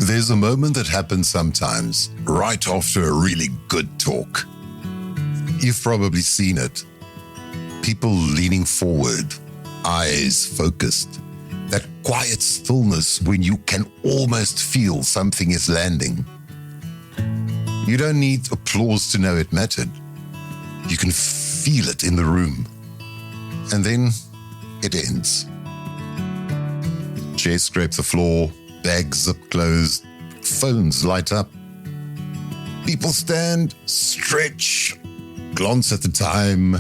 There's a moment that happens sometimes, right after a really good talk. You've probably seen it. People leaning forward, eyes focused. That quiet stillness when you can almost feel something is landing. You don't need applause to know it mattered. You can feel it in the room. And then it ends. Chairs scrape the floor, bags zip closed, phones light up. People stand, stretch, glance at the time,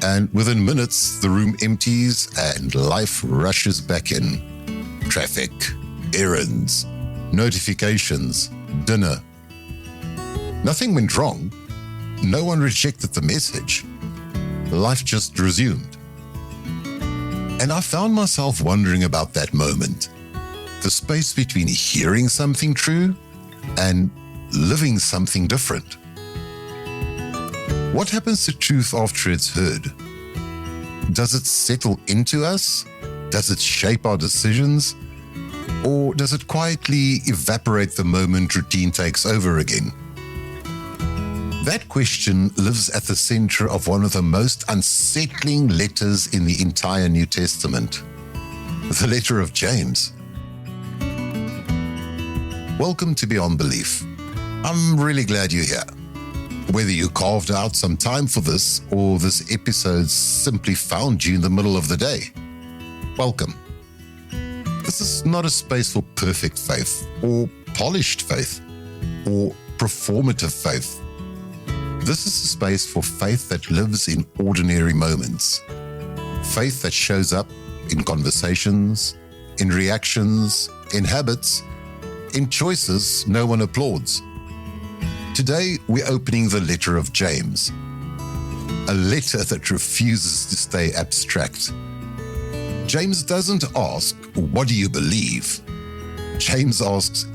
and within minutes the room empties and life rushes back in. Traffic, errands, notifications, dinner. Nothing went wrong. No one rejected the message. Life just resumed. And I found myself wondering about that moment. The space between hearing something true and living something different. What happens to truth after it's heard? Does it settle into us? Does it shape our decisions? Or does it quietly evaporate the moment routine takes over again? That question lives at the center of one of the most unsettling letters in the entire New Testament, the letter of James. Welcome to Beyond Belief. I'm really glad you're here. Whether you carved out some time for this or this episode simply found you in the middle of the day, welcome. This is not a space for perfect faith or polished faith or performative faith. This is a space for faith that lives in ordinary moments. Faith that shows up in conversations, in reactions, in habits, in choices no one applauds. Today, we're opening the letter of James, a letter that refuses to stay abstract. James doesn't ask, what do you believe? James asks,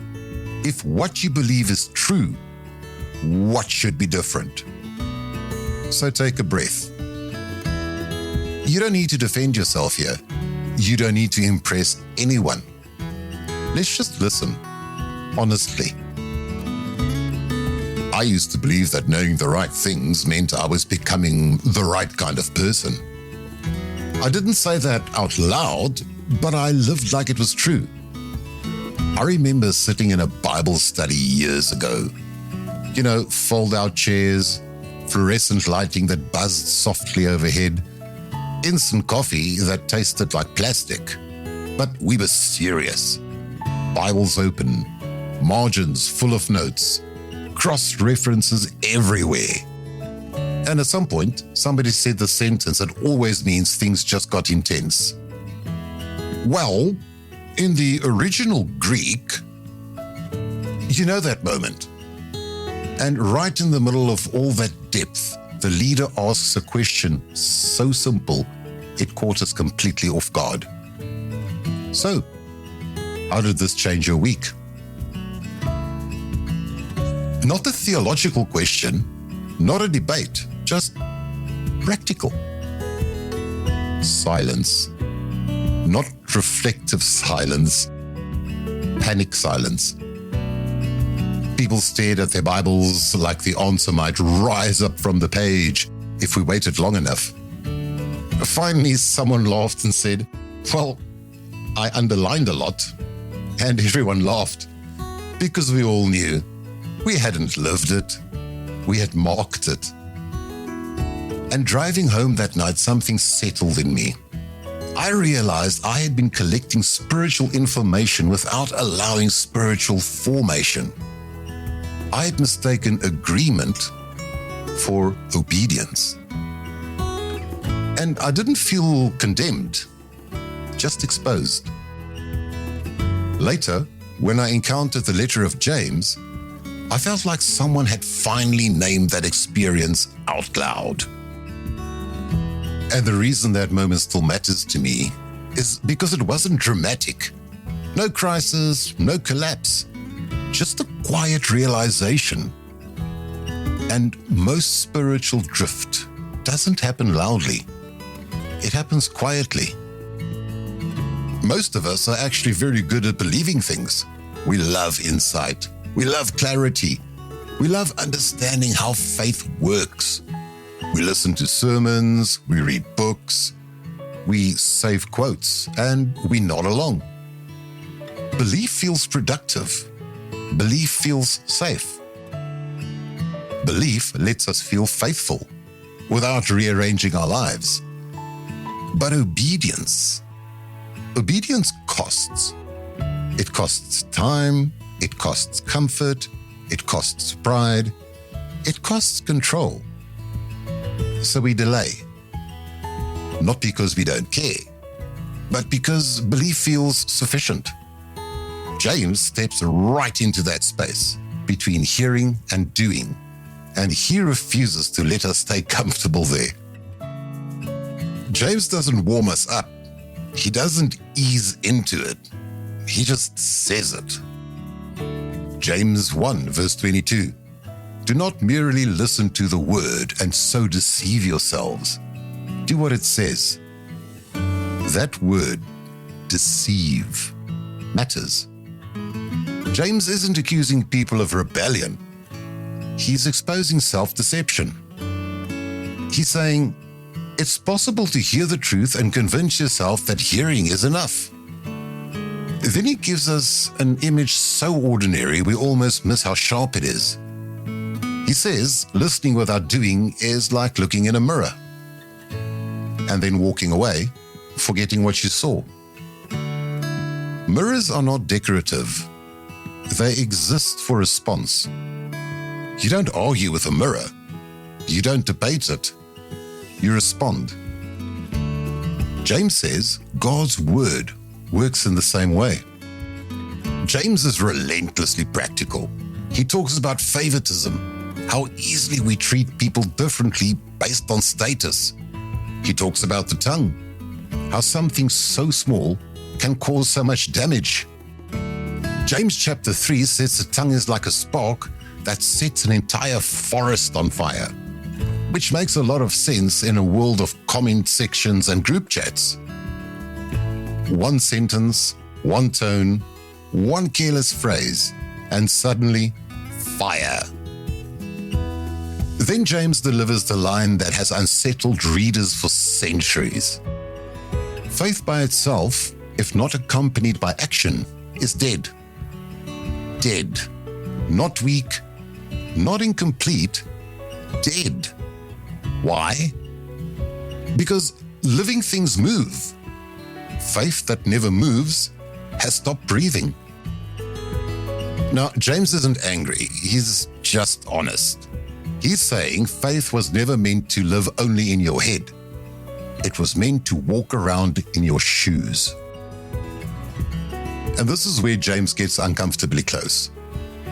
if what you believe is true, what should be different? So take a breath. You don't need to defend yourself here. You don't need to impress anyone. Let's just listen, honestly. I used to believe that knowing the right things meant I was becoming the right kind of person. I didn't say that out loud, but I lived like it was true. I remember sitting in a Bible study years ago. You know, fold-out chairs, fluorescent lighting that buzzed softly overhead, instant coffee that tasted like plastic. But we were serious. Bibles open, margins full of notes, cross-references everywhere. And at some point, somebody said the sentence that always means things just got intense. Well, in the original Greek, you know that moment. And right in the middle of all that depth, the leader asks a question so simple, it caught us completely off guard. So, how did this change your week? Not a theological question, not a debate, just practical. Silence. Not reflective silence, panic silence. People stared at their Bibles like the answer might rise up from the page if we waited long enough. Finally, someone laughed and said, well, I underlined a lot. And everyone laughed because we all knew we hadn't lived it. We had marked it. And driving home that night, something settled in me. I realized I had been collecting spiritual information without allowing spiritual formation. I had mistaken agreement for obedience. And I didn't feel condemned, just exposed. Later, when I encountered the letter of James, I felt like someone had finally named that experience out loud. And the reason that moment still matters to me is because it wasn't dramatic. No crisis, no collapse, just a quiet realization. And most spiritual drift doesn't happen loudly. It happens quietly. Most of us are actually very good at believing things. We love insight. We love clarity. We love understanding how faith works. We listen to sermons, we read books, we save quotes, and we nod along. Belief feels productive. Belief feels safe. Belief lets us feel faithful without rearranging our lives. But obedience costs. It costs time, it costs comfort, it costs pride, it costs control. So we delay. Not because we don't care, but because belief feels sufficient. James steps right into that space between hearing and doing, and he refuses to let us stay comfortable there. James doesn't warm us up. He doesn't ease into it. He just says it. James 1 verse 22. Do not merely listen to the word and so deceive yourselves. Do what it says. That word, deceive, matters. James isn't accusing people of rebellion. He's exposing self-deception. He's saying, it's possible to hear the truth and convince yourself that hearing is enough. Then he gives us an image so ordinary we almost miss how sharp it is. He says listening without doing is like looking in a mirror and then walking away, forgetting what you saw. Mirrors are not decorative. They exist for response. You don't argue with a mirror. You don't debate it. You respond. James says God's word works in the same way. James is relentlessly practical. He talks about favoritism, how easily we treat people differently based on status. He talks about the tongue, how something so small can cause so much damage. James chapter 3 says the tongue is like a spark that sets an entire forest on fire, which makes a lot of sense in a world of comment sections and group chats. One sentence, one tone, one careless phrase, and suddenly, fire. Then James delivers the line that has unsettled readers for centuries. Faith by itself, if not accompanied by action, is dead. Dead. Not weak, not incomplete, dead. Why? Because living things move. Faith that never moves has stopped breathing. Now, James isn't angry. He's just honest. He's saying faith was never meant to live only in your head. It was meant to walk around in your shoes. And this is where James gets uncomfortably close.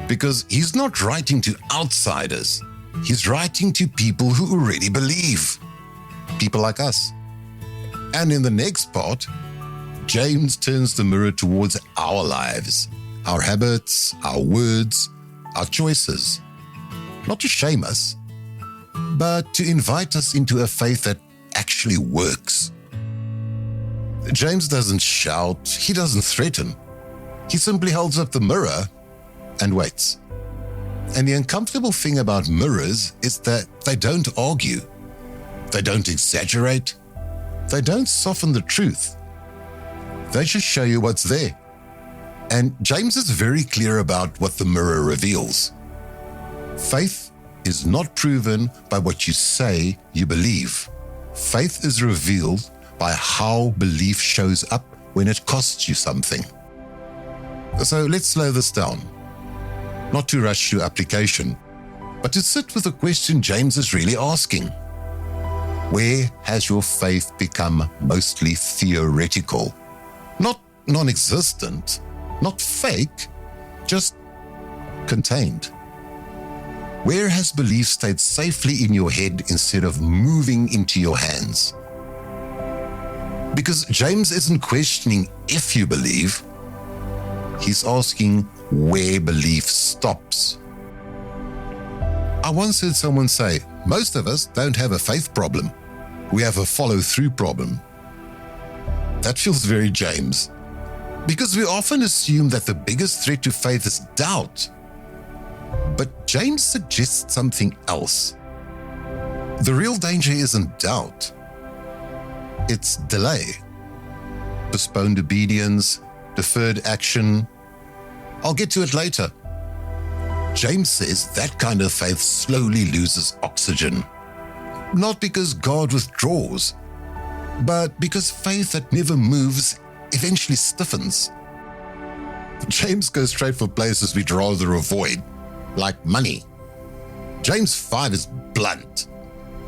Because he's not writing to outsiders. He's writing to people who already believe. People like us. And in the next part, James turns the mirror towards our lives, our habits, our words, our choices. Not to shame us, but to invite us into a faith that actually works. James doesn't shout, he doesn't threaten. He simply holds up the mirror and waits. And the uncomfortable thing about mirrors is that they don't argue. They don't exaggerate. They don't soften the truth. They just show you what's there. And James is very clear about what the mirror reveals. Faith is not proven by what you say you believe. Faith is revealed by how belief shows up when it costs you something. So let's slow this down. Not to rush to application, but to sit with the question James is really asking. Where has your faith become mostly theoretical? Not non-existent, not fake, just contained. Where has belief stayed safely in your head instead of moving into your hands? Because James isn't questioning if you believe, he's asking where belief stops. I once heard someone say, most of us don't have a faith problem. We have a follow-through problem. That feels very James. Because we often assume that the biggest threat to faith is doubt. But James suggests something else. The real danger isn't doubt. It's delay, postponed obedience, deferred action. I'll get to it later. James says that kind of faith slowly loses oxygen. Not because God withdraws, but because faith that never moves eventually stiffens. James goes straight for places we'd rather avoid, like money. James 5 is blunt.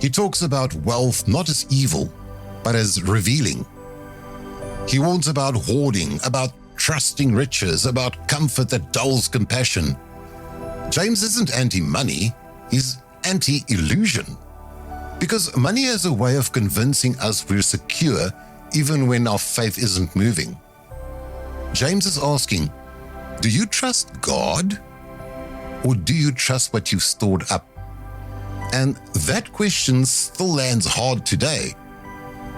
He talks about wealth not as evil, but as revealing. He warns about hoarding, about trusting riches, about comfort that dulls compassion. James isn't anti-money, he's anti-illusion. Because money has a way of convincing us we're secure even when our faith isn't moving. James is asking, do you trust God? Or do you trust what you've stored up? And that question still lands hard today,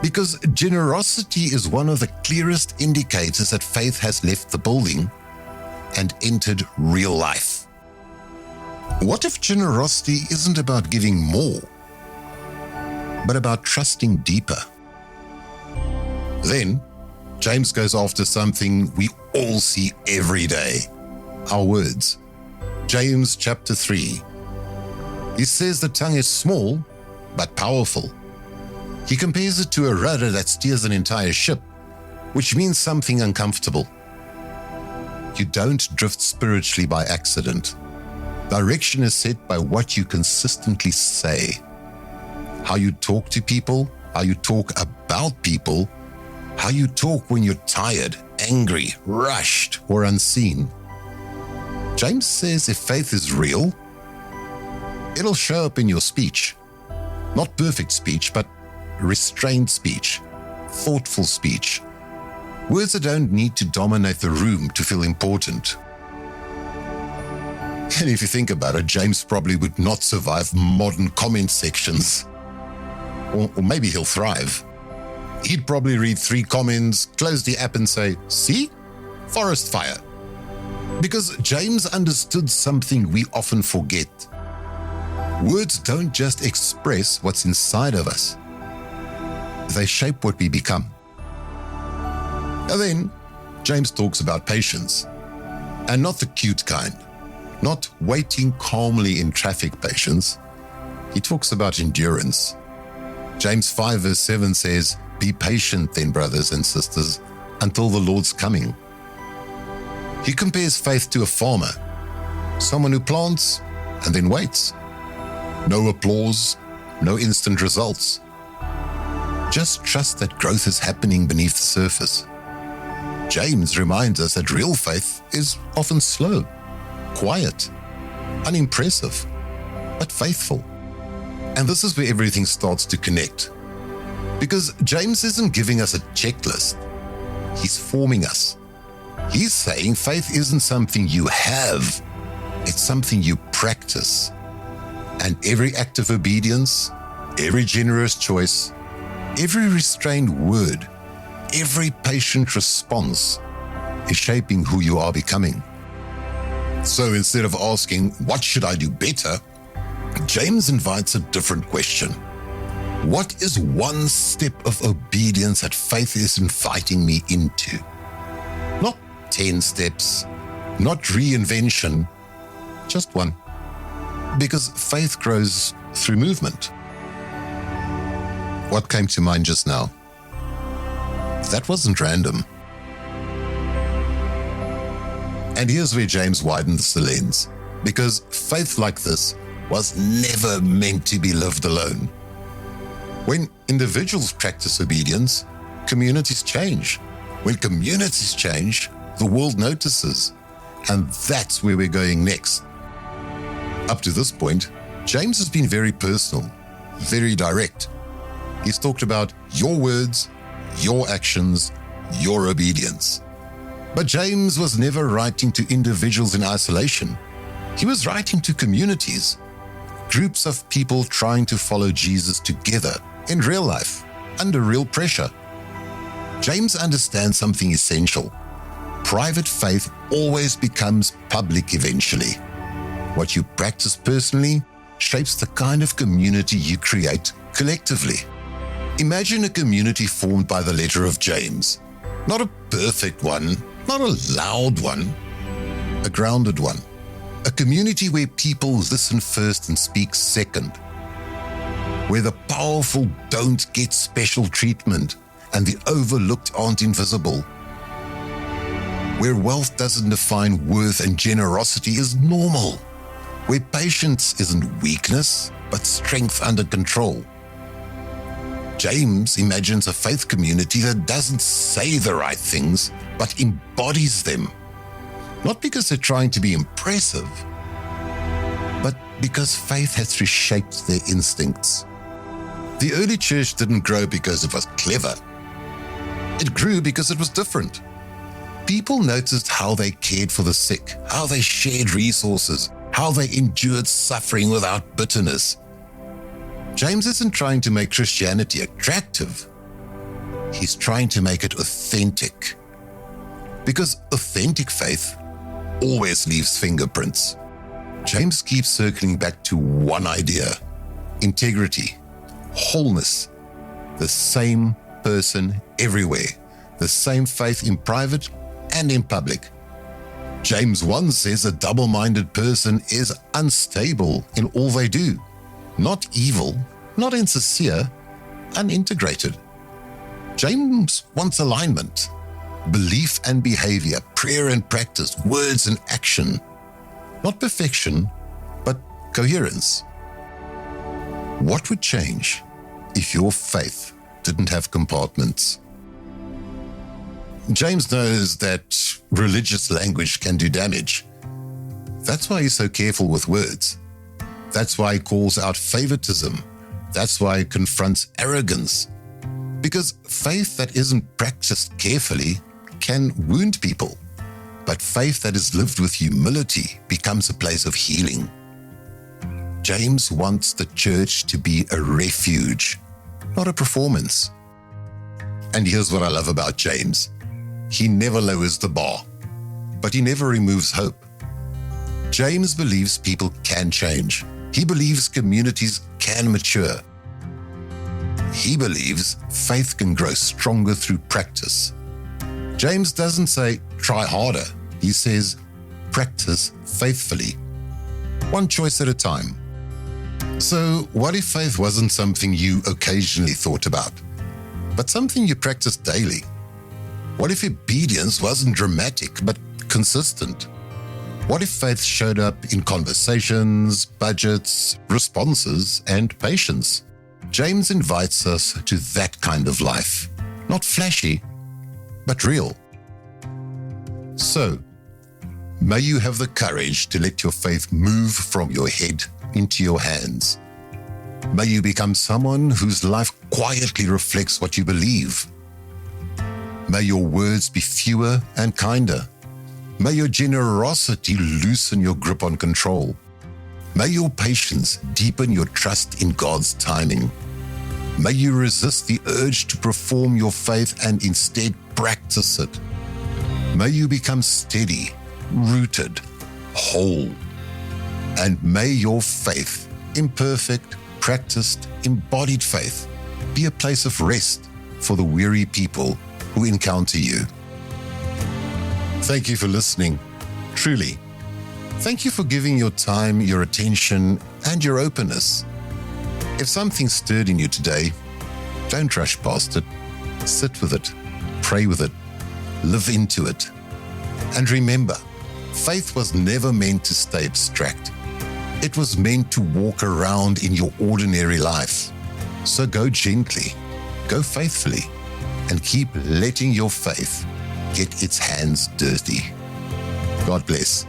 because generosity is one of the clearest indicators that faith has left the building and entered real life. What if generosity isn't about giving more, but about trusting deeper? Then, James goes after something we all see every day, our words. James chapter 3. He says the tongue is small, but powerful. He compares it to a rudder that steers an entire ship, which means something uncomfortable. You don't drift spiritually by accident. Direction is set by what you consistently say. How you talk to people, how you talk about people, how you talk when you're tired, angry, rushed, or unseen. James says if faith is real, it'll show up in your speech. Not perfect speech, but restrained speech, thoughtful speech. Words that don't need to dominate the room to feel important. And if you think about it, James probably would not survive modern comment sections. Or maybe he'll thrive. He'd probably read 3 comments, close the app and say, see? Forest fire. Because James understood something we often forget. Words don't just express what's inside of us. They shape what we become. And then, James talks about patience. And not the cute kind. Not waiting calmly in traffic patience. He talks about endurance. James 5 verse 7 says, be patient then, brothers and sisters, until the Lord's coming. He compares faith to a farmer, someone who plants and then waits. No applause, no instant results. Just trust that growth is happening beneath the surface. James reminds us that real faith is often slow, quiet, unimpressive, but faithful. And this is where everything starts to connect. Because James isn't giving us a checklist. He's forming us. He's saying faith isn't something you have. It's something you practice. And every act of obedience, every generous choice, every restrained word, every patient response is shaping who you are becoming. So instead of asking, what should I do better? James invites a different question. What is one step of obedience that faith is inviting me into? Not 10 steps, not reinvention, just one. Because faith grows through movement. What came to mind just now? That wasn't random. And here's where James widens the lens. Because faith like this was never meant to be lived alone. When individuals practice obedience, communities change. When communities change, the world notices. And that's where we're going next. Up to this point, James has been very personal, very direct. He's talked about your words, your actions, your obedience. But James was never writing to individuals in isolation. He was writing to communities, groups of people trying to follow Jesus together in real life, under real pressure. James understands something essential. private faith always becomes public eventually. What you practice personally shapes the kind of community you create collectively. Imagine a community formed by the letter of James. Not a perfect one, not a loud one, a grounded one. A community where people listen first and speak second. Where the powerful don't get special treatment and the overlooked aren't invisible. Where wealth doesn't define worth and generosity is normal. Where patience isn't weakness, but strength under control. James imagines a faith community that doesn't say the right things, but embodies them. Not because they're trying to be impressive, but because faith has reshaped their instincts. The early church didn't grow because it was clever. It grew because it was different. People noticed how they cared for the sick, how they shared resources, how they endured suffering without bitterness. James isn't trying to make Christianity attractive. He's trying to make it authentic. Because authentic faith always leaves fingerprints. James keeps circling back to one idea: integrity, wholeness, the same person everywhere, the same faith in private and in public. James 1 says a double-minded person is unstable in all they do. Not evil, not insincere, unintegrated. James wants alignment, belief and behavior, prayer and practice, words and action. Not perfection, but coherence. What would change if your faith didn't have compartments? James knows that religious language can do damage. That's why he's so careful with words. That's why he calls out favoritism. That's why he confronts arrogance. Because faith that isn't practiced carefully can wound people. But faith that is lived with humility becomes a place of healing. James wants the church to be a refuge, not a performance. And here's what I love about James. He never lowers the bar, but he never removes hope. James believes people can change. He believes communities can mature. He believes faith can grow stronger through practice. James doesn't say, try harder. He says, practice faithfully. One choice at a time. So what if faith wasn't something you occasionally thought about, but something you practiced daily? What if obedience wasn't dramatic, but consistent? What if faith showed up in conversations, budgets, responses, and patience? James invites us to that kind of life. Not flashy, but real. So, may you have the courage to let your faith move from your head into your hands. May you become someone whose life quietly reflects what you believe. May your words be fewer and kinder. May your generosity loosen your grip on control. May your patience deepen your trust in God's timing. May you resist the urge to perform your faith and instead practice it. May you become steady, rooted, whole. And may your faith, imperfect, practiced, embodied faith, be a place of rest for the weary people who encounter you. Thank you for listening. Truly. Thank you for giving your time, your attention, and your openness. If something stirred in you today, don't rush past it. Sit with it. Pray with it. Live into it. And remember, faith was never meant to stay abstract. It was meant to walk around in your ordinary life. So go gently, go faithfully, and keep letting your faith get its hands dirty. God bless.